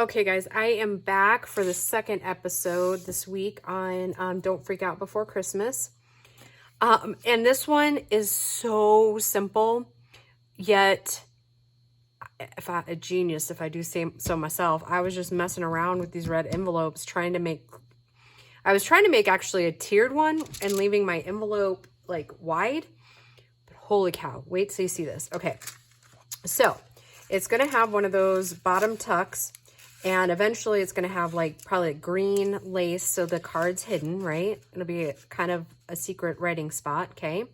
Okay guys, I am back for the second episode this week on Don't Freak Out Before Christmas. And this one is so simple, yet a genius if I do say so myself. I was just messing around with these red envelopes I was trying to make actually a tiered one and leaving my envelope like wide. But holy cow, wait till you see this. Okay, so it's gonna have one of those bottom tucks. And eventually it's going to have like probably green lace so the card's hidden, right? It'll be kind of a secret writing spot, okay?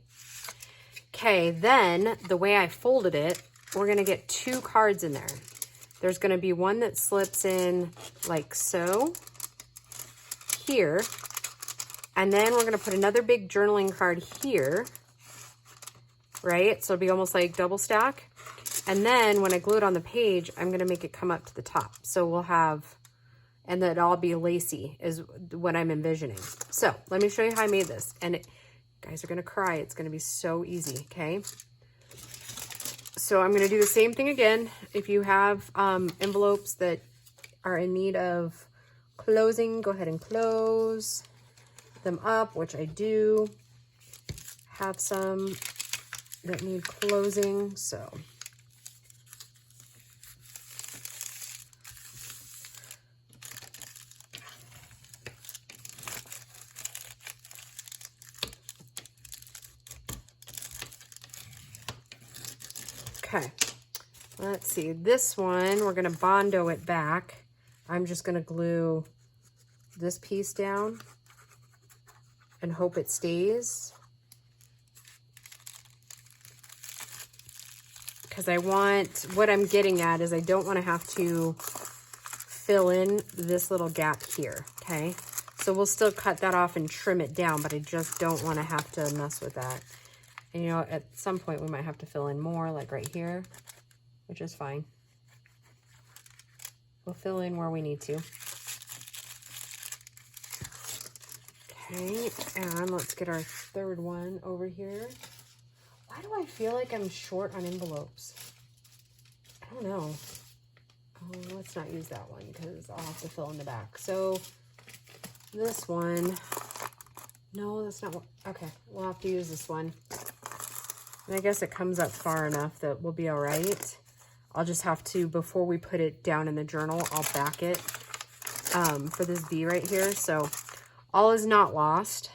Okay, then the way I folded it, we're going to get 2 cards in there. There's going to be one that slips in like so, here. And then we're going to put another big journaling card here, right? So it'll be almost like double stack. And then when I glue it on the page, I'm going to make it come up to the top. So we'll have, and then it'll all be lacy is what I'm envisioning. So let me show you how I made this. And you guys are going to cry. It's going to be so easy, okay? So I'm going to do the same thing again. If you have envelopes that are in need of closing, go ahead and close them up, which I do have some that need closing, so... Okay, let's see. This one, we're going to Bondo it back. I'm just going to glue this piece down and hope it stays. Because I want, what I'm getting at is I don't want to have to fill in this little gap here, okay? So we'll still cut that off and trim it down, but I just don't want to have to mess with that. And you know, at some point we might have to fill in more, like right here, which is fine. We'll fill in where we need to. Okay, and let's get our third one over here. Why do I feel like I'm short on envelopes? I don't know. Oh, let's not use that one because I'll have to fill in the back. So this one, no, that's not what, okay, we'll have to use this one. And I guess it comes up far enough that we'll be all right. I'll just have to, before we put it down in the journal, I'll back it for this V right here. So all is not lost.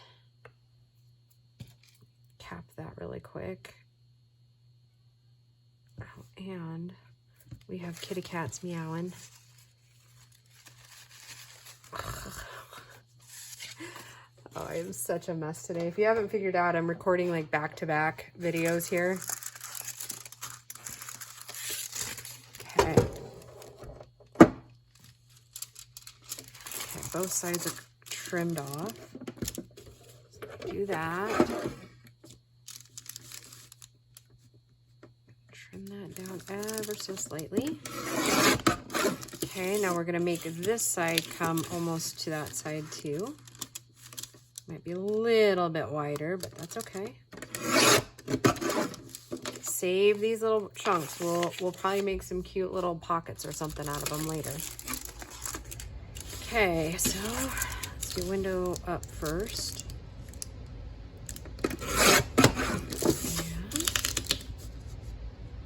Cap that really quick. Oh, and we have kitty cats meowing. Oh, I am such a mess today. If you haven't figured out, I'm recording like back-to-back videos here. Okay. Okay, both sides are trimmed off. Do that. Trim that down ever so slightly. Okay, now we're gonna make this side come almost to that side too. Might be a little bit wider, but that's okay. Save these little chunks. We'll probably make some cute little pockets or something out of them later. Okay, so let's do window up first. And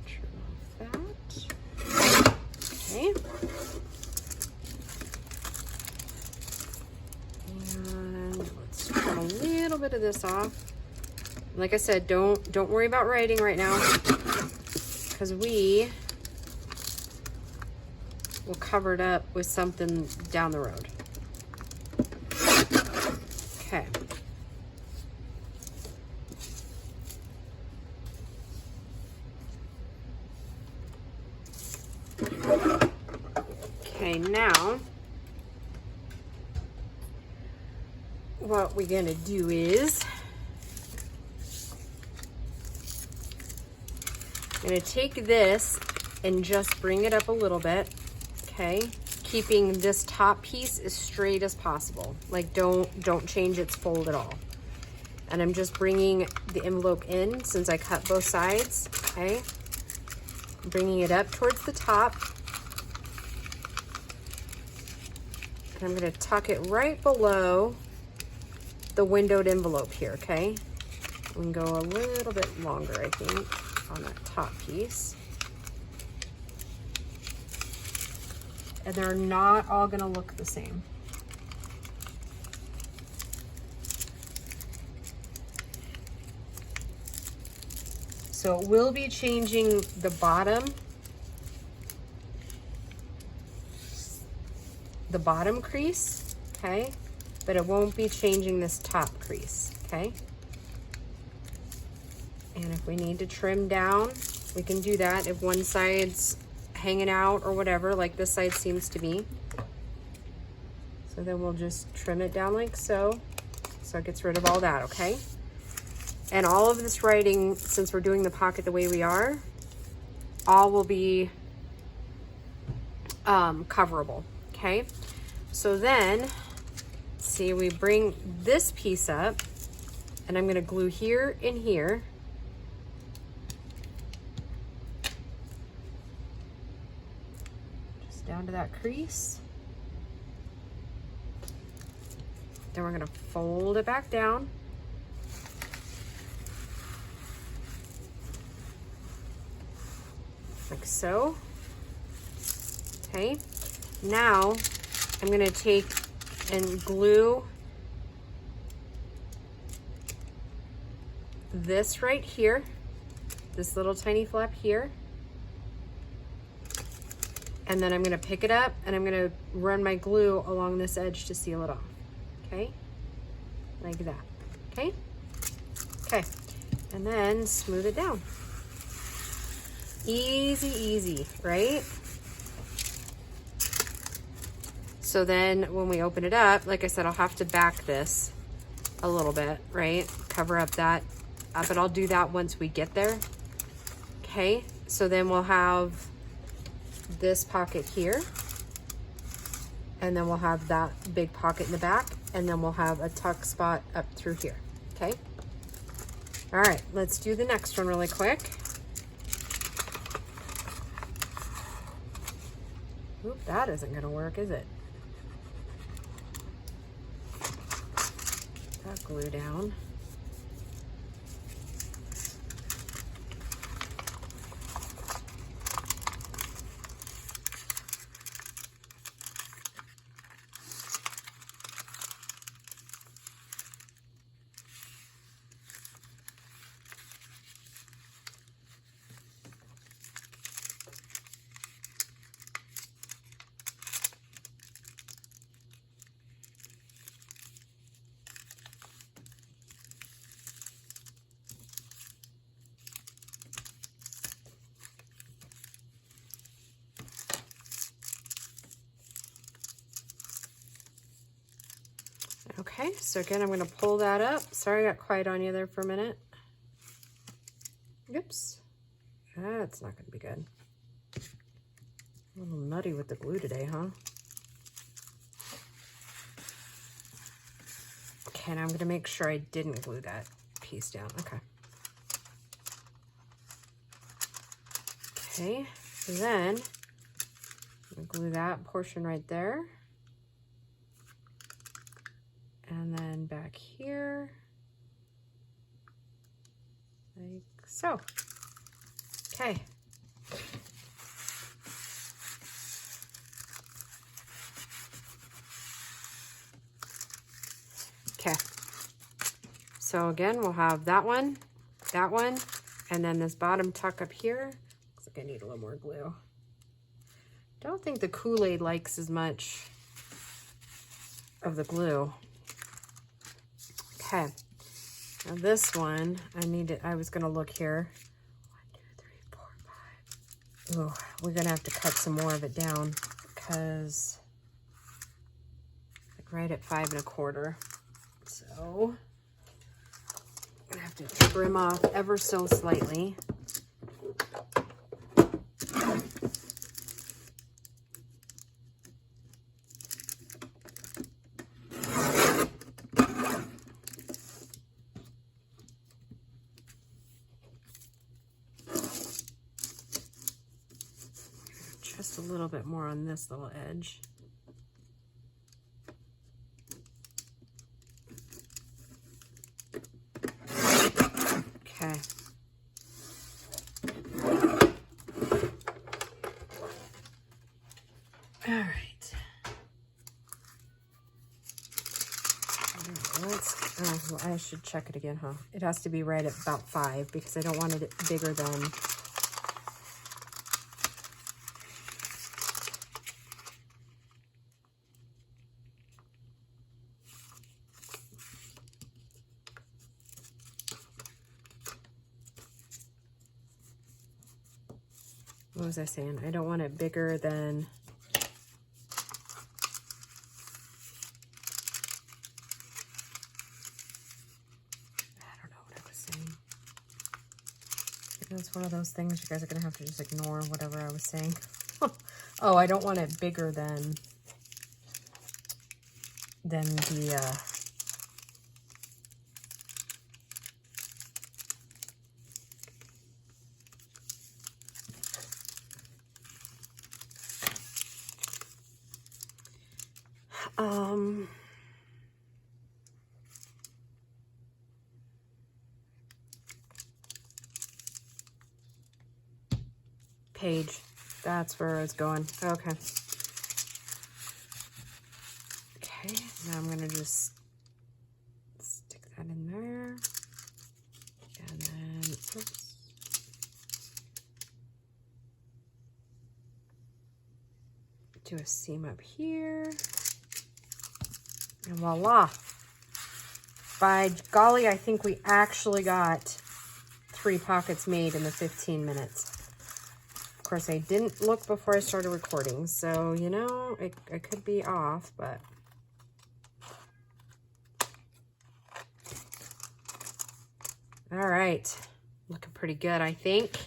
trim off that. Okay. A little bit of this off. Like I said, don't worry about writing right now because we will cover it up with something down the road. Okay. Okay, now what we're gonna do is I'm gonna take this and just bring it up a little bit, okay? Keeping this top piece as straight as possible. Like don't change its fold at all. And I'm just bringing the envelope in since I cut both sides, okay? Bringing it up towards the top. And I'm going to tuck it right below the windowed envelope here, okay? We can go a little bit longer, I think, on that top piece. And they're not all going to look the same. So it will be changing the bottom crease, okay? But it won't be changing this top crease, okay? And if we need to trim down, we can do that if one side's hanging out or whatever, like this side seems to be. So then we'll just trim it down like so. So it gets rid of all that, okay? And all of this writing, since we're doing the pocket the way we are, all will be coverable, okay? So then, see, we bring this piece up, and I'm gonna glue here and here. Just down to that crease. Then we're gonna fold it back down. Like so. Okay, now I'm gonna take and glue this right here, this little tiny flap here. And then I'm gonna pick it up and I'm gonna run my glue along this edge to seal it off. Okay, like that, okay? Okay, and then smooth it down. Easy, easy, right? So then when we open it up, like I said, I'll have to back this a little bit, right? Cover up that, but I'll do that once we get there. Okay, so then we'll have this pocket here, and then we'll have that big pocket in the back, and then we'll have a tuck spot up through here, okay? All right, let's do the next one really quick. Oop, that isn't gonna work, is it? That glue down. Okay, so again, I'm gonna pull that up. Sorry I got quiet on you there for a minute. Oops, that's not gonna be good. A little nutty with the glue today, huh? Okay, and I'm gonna make sure I didn't glue that piece down, okay. Okay, so then I'm gonna glue that portion right there. And then back here, like so. Okay. Okay. So again, we'll have that one, and then this bottom tuck up here. Looks like I need a little more glue. Don't think the Kool-Aid likes as much of the glue. Okay, now this one, I was gonna look here. 1, 2, 3, 4, 5. Oh, we're gonna have to cut some more of it down because like right at 5 1/4. So I'm gonna have to trim off ever so slightly. Just a little bit more on this little edge. Okay. All right. Well, I should check it again, huh? It has to be right at about 5 because I don't want it bigger than. What was I saying? I don't want it bigger than. It's one of those things you guys are going to have to just ignore whatever I was saying. Oh, I don't want it bigger than the, page. That's where I was going. Okay. Okay, now I'm gonna just stick that in there. And then, oops. Do a seam up here. And voila. By golly, I think we actually got 3 pockets made in the 15 minutes. Of course, I didn't look before I started recording, so, you know, I could be off, but... All right. Looking pretty good, I think.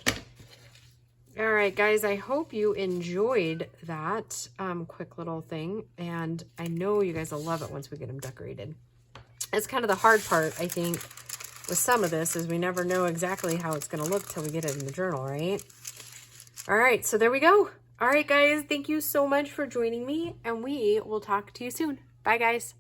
All right, guys, I hope you enjoyed that quick little thing, and I know you guys will love it once we get them decorated. It's kind of the hard part, I think, with some of this, is we never know exactly how it's going to look till we get it in the journal, right? All right, so there we go. All right, guys, thank you so much for joining me, and we will talk to you soon. Bye, guys.